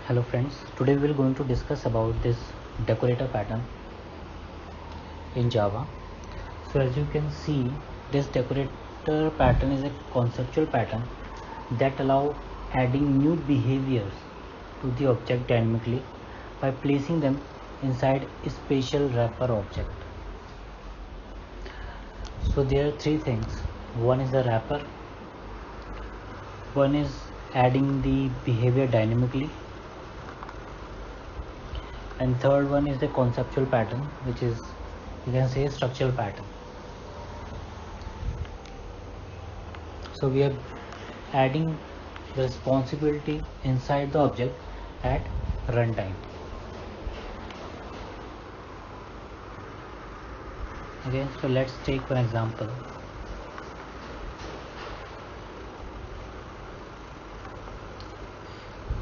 Hello friends, today we are going to discuss about this decorator pattern in Java. So as you can see, this decorator pattern is a conceptual pattern that allow adding new behaviors to the object dynamically by placing them inside a spatial wrapper object. So there are three things. One is the wrapper, one is adding the behavior dynamically, and third one is the conceptual pattern, which is, you can say, structural pattern. So we are adding the responsibility inside the object at runtime. Okay, so let's take one example.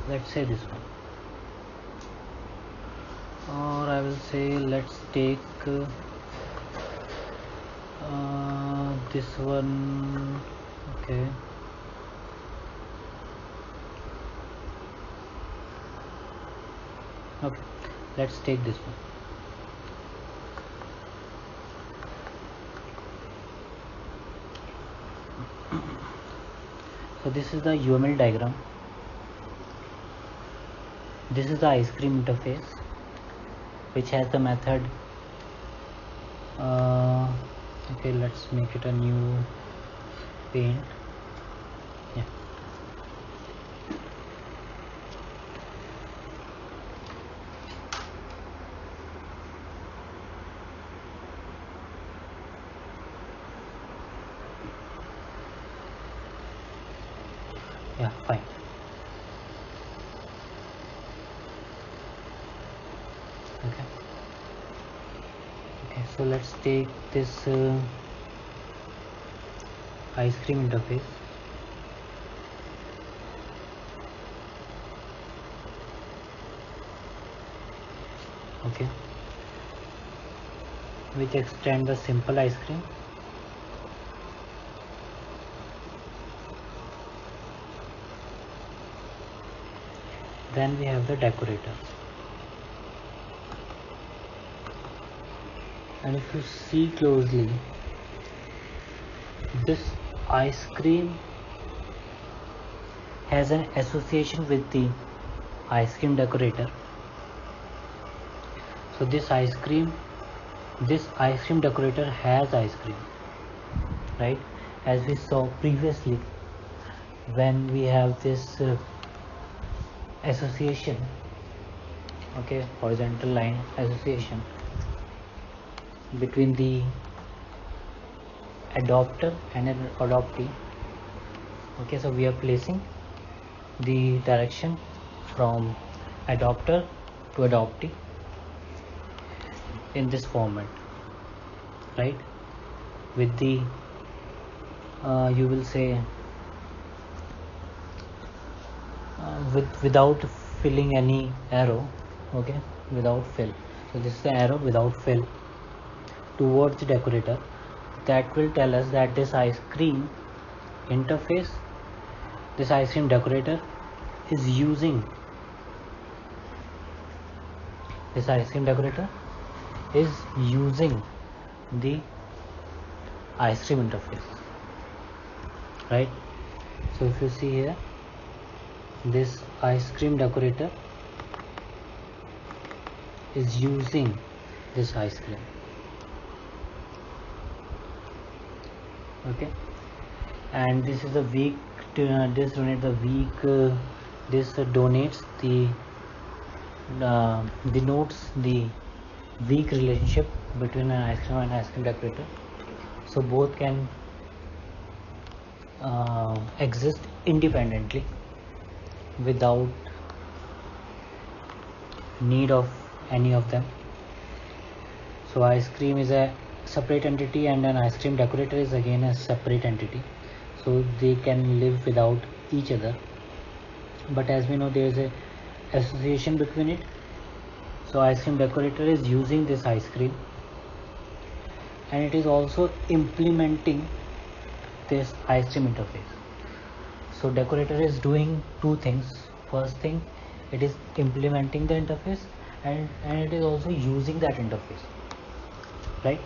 Let's say this one, or I will say let's take this one. Okay, let's take this one. So this is the UML diagram. This is the ice cream interface, which has the method. Okay, let's make it a new paint. Yeah. Yeah, fine. Okay, so let's take this ice cream interface. Okay, which extend the simple ice cream. Then we have the decorator, and if you see closely, this ice cream has an association with the ice cream decorator. So this ice cream decorator has ice cream, right? As we saw previously, when we have this association, okay, horizontal line association between the adopter and an adoptee. Okay, so we are placing the direction from adopter to adoptee in this format, right? With the you will say without filling any arrow. Okay, without fill. So this is the arrow without fill towards the decorator. That will tell us that this ice cream interface, this ice cream decorator is using the ice cream interface, right? So if you see here, this ice cream decorator is using this ice cream. Okay, and this is the weak this donates the denotes the weak relationship between an ice cream and ice cream decorator. So both can exist independently without need of any of them. So ice cream is a separate entity and an ice cream decorator is again a separate entity, so they can live without each other, but as we know, there is a association between it. So ice cream decorator is using this ice cream, and it is also implementing this ice cream interface. So decorator is doing two things. First thing, it is implementing the interface, and it is also using that interface, right?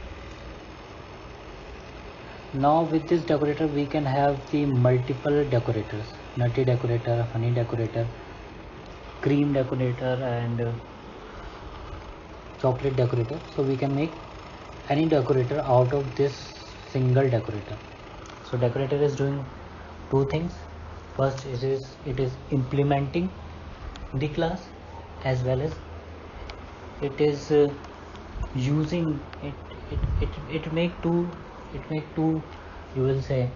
Now with this decorator we can have the multiple decorators: nutty decorator, honey decorator, cream decorator, and chocolate decorator. So we can make any decorator out of this single decorator. So decorator is doing two things. First, it is implementing the class, as well as it is using it. It make two, you will say,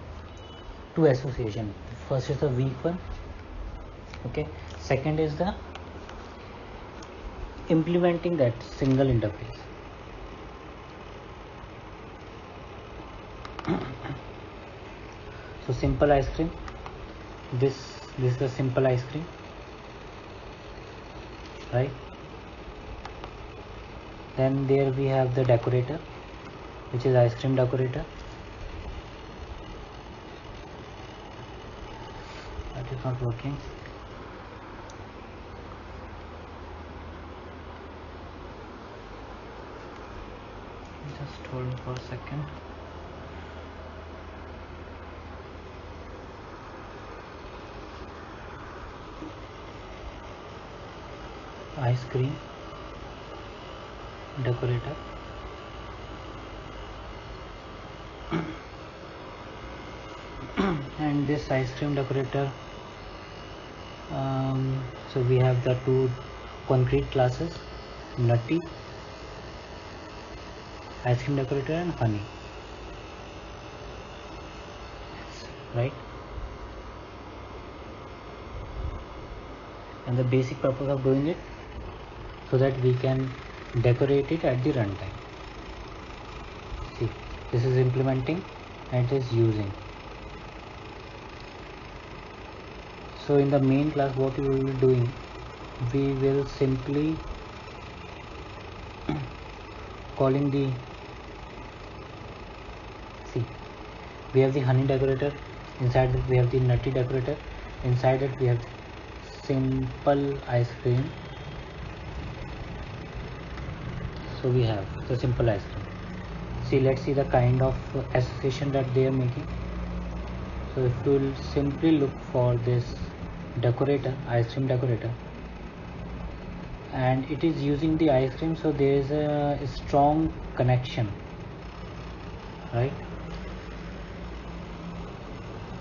two association. First is the weak one, okay. Second is the implementing that single interface. So simple ice cream, this is the simple ice cream, right? Then there we have the decorator, which is ice cream decorator. That is not working. Just hold on for a second. Ice cream decorator, and this ice cream decorator, so we have the two concrete classes: nutty ice cream decorator and honey, right? And the basic purpose of doing it, so that we can decorate it at the runtime. See, this is implementing and it is using. So in the main class, what we will be doing, we will simply calling the, see, we have the honey decorator, inside it we have the nutty decorator, inside it we have simple ice cream. So we have the simple ice cream. See, let's see the kind of association that they are making. So if you will simply look for this decorator, ice cream decorator, and it is using the ice cream, so there is a strong connection, right?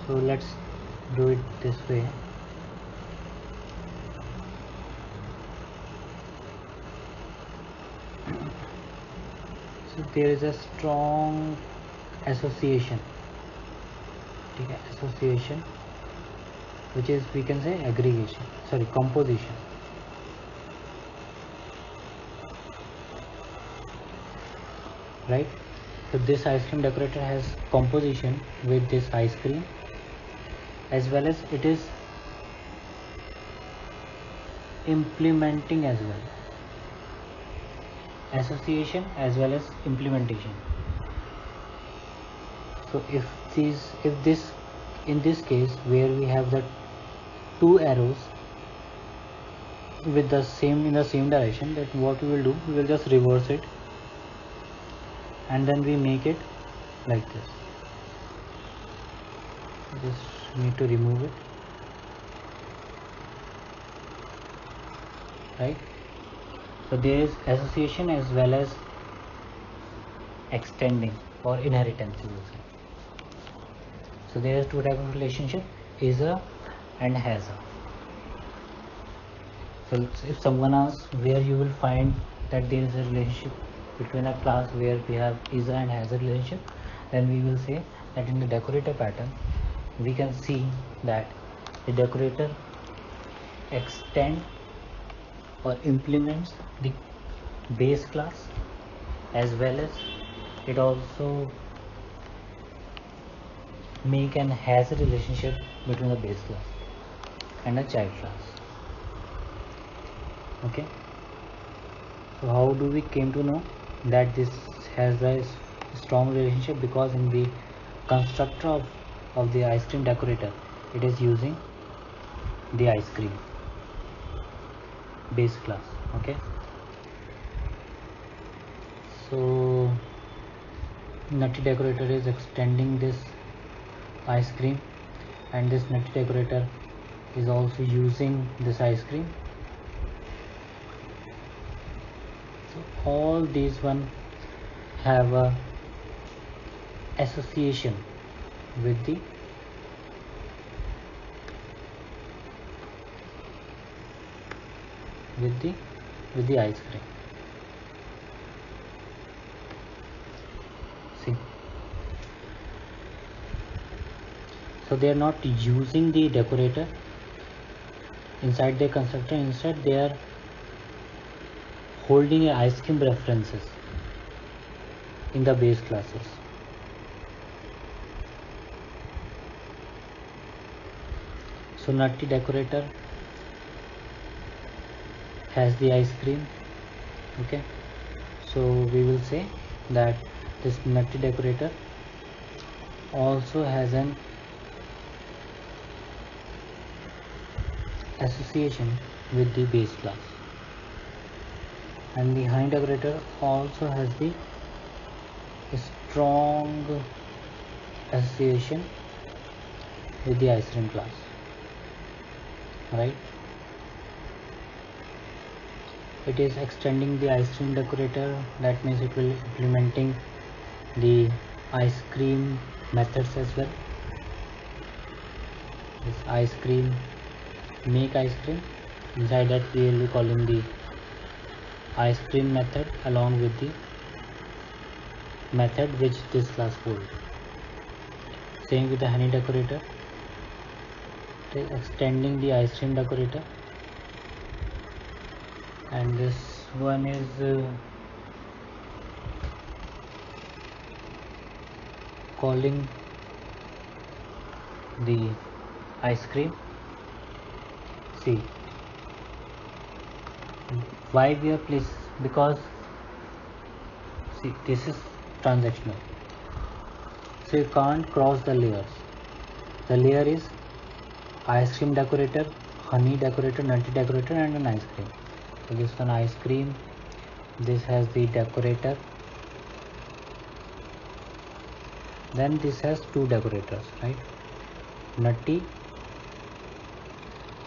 So let's do it this way. So there is a strong association, okay, association, which is, we can say, aggregation, sorry, composition. Right? So this ice cream decorator has composition with this ice cream, as well as it is implementing as well. Association as well as implementation. So if this in this case, where we have the two arrows with the same in the same direction, that what we will do, we will just reverse it, and then we make it like this. Just need to remove it, right? So there is association as well as extending or inheritance, you will say. So there is two types of relationship: is a and has a. So if someone asks where you will find that there is a relationship between a class where we have is a and has a relationship, then we will say that in the decorator pattern we can see that the decorator extend or implements the base class, as well as it also make and has a relationship between the base class and a child class. Okay, so how do we came to know that this has a strong relationship? Because in the constructor of the ice cream decorator, it is using the ice cream. base class. Okay, so Nutty Decorator is extending this ice cream, and this Nutty Decorator is also using this ice cream. So all these one have a association with the ice cream. See, so they are not using the decorator inside their constructor. Instead, they are holding a ice cream references in the base classes. So Nutty Decorator has the ice cream. Okay, so we will say that this Nutty Decorator also has an association with the base class, and the Honey Decorator also has the strong association with the ice cream class, right? It is extending the ice cream decorator. That means it will implementing the ice cream methods as well. This ice cream, make ice cream, inside that we will be calling the ice cream method along with the method which this class holds. Same with the Honey Decorator, it is extending the ice cream decorator, and this one is calling the ice cream. See, why we are placed, because see, this is transactional, so you can't cross the layers. The layer is ice cream decorator, honey decorator, nutty decorator, and an ice cream. So this one ice cream, this has the decorator, then this has two decorators, right? Nutty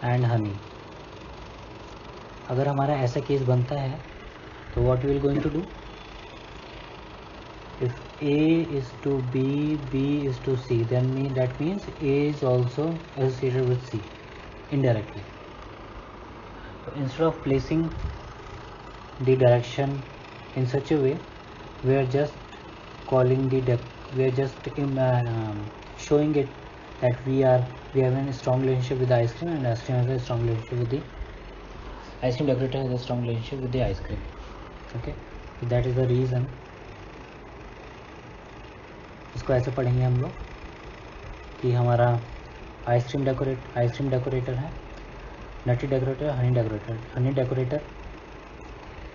and honey. अगर हमारा ऐसा case बनता है तो what we will going to do? If A is to B, B is to C, then that means A is also associated with C indirectly. So instead of placing the direction in such a way, we are just calling the we are just showing it that we have a strong relationship with the ice cream, and ice cream has a strong relationship with the ice cream decorator has a strong relationship with the ice cream. Okay, so that is the reason. इसको ऐसे पढ़ेंगे हम लोग कि हमारा ice cream decorator है, नटी decorator, Honey decorator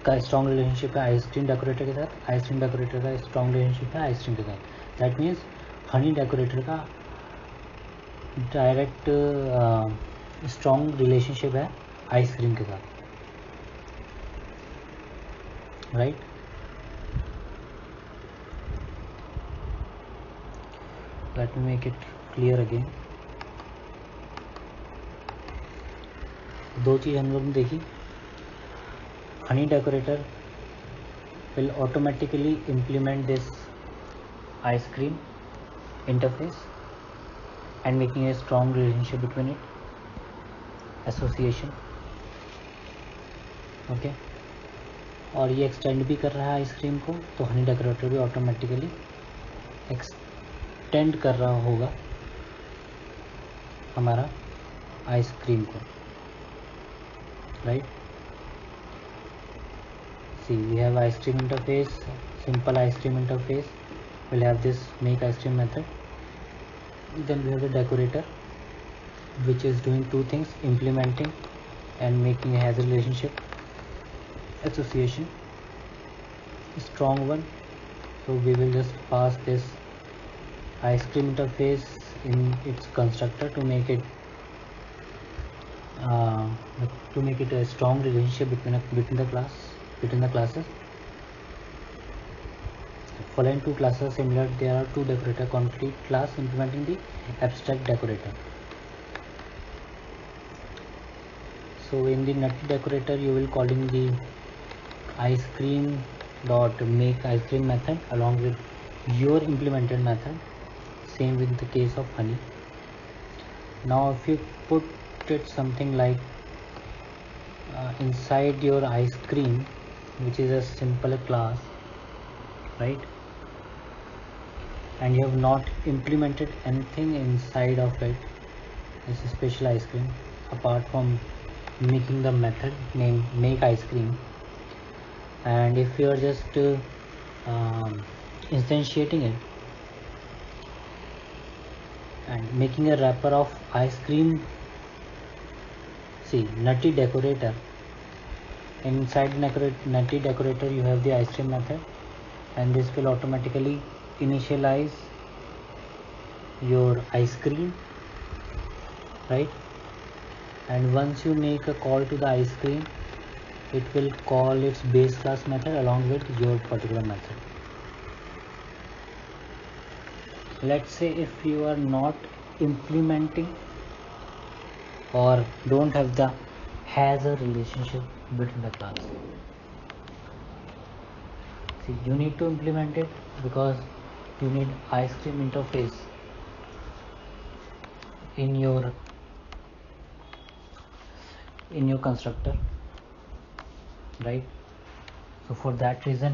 का strong relationship है आइस क्रीम डेकोरेटर के साथ, आइस क्रीम डेकोरेटर का स्ट्रॉन्ग रिलेशनशिप है आइस क्रीम के साथ. दैट मीन्स हनी डेकोरेटर का डायरेक्ट स्ट्रॉन्ग रिलेशनशिप है आइस क्रीम के साथ, right? Let me make it clear again. दो चीज़ हम लोग ने देखी. Honey decorator will automatically implement this ice cream interface and making a strong relationship between it, association. Okay, और ये एक्सटेंड भी कर रहा है आइसक्रीम को, तो हनी डेकोरेटर भी ऑटोमेटिकली एक्सटेंड कर रहा होगा हमारा आइसक्रीम को, right? See we have ice cream interface, simple ice cream interface will have this make ice cream method. Then we have the decorator which is doing two things, implementing and making a hazard relationship association, strong one. So we will just pass this ice cream interface in its constructor to make it to make it a strong relationship between the classes. Following two classes are similar. There are two decorator complete class implementing the abstract decorator. So in the nutty decorator you will calling the ice cream dot make ice cream method along with your implemented method. Same with the case of honey. Now if you put it something like inside your ice cream, which is a simple class, right, and you have not implemented anything inside of it, it's a special ice cream apart from making the method named make ice cream. And if you are just instantiating it and making a wrapper of ice cream, see nutty decorator, inside nutty decorator you have the ice cream method, and this will automatically initialize your ice cream, right? And once you make a call to the ice cream, it will call its base class method along with your particular method. Let's say if you are not implementing or don't have the has a relationship between the class, see you need to implement it because you need ice cream interface in your constructor, right? So for that reason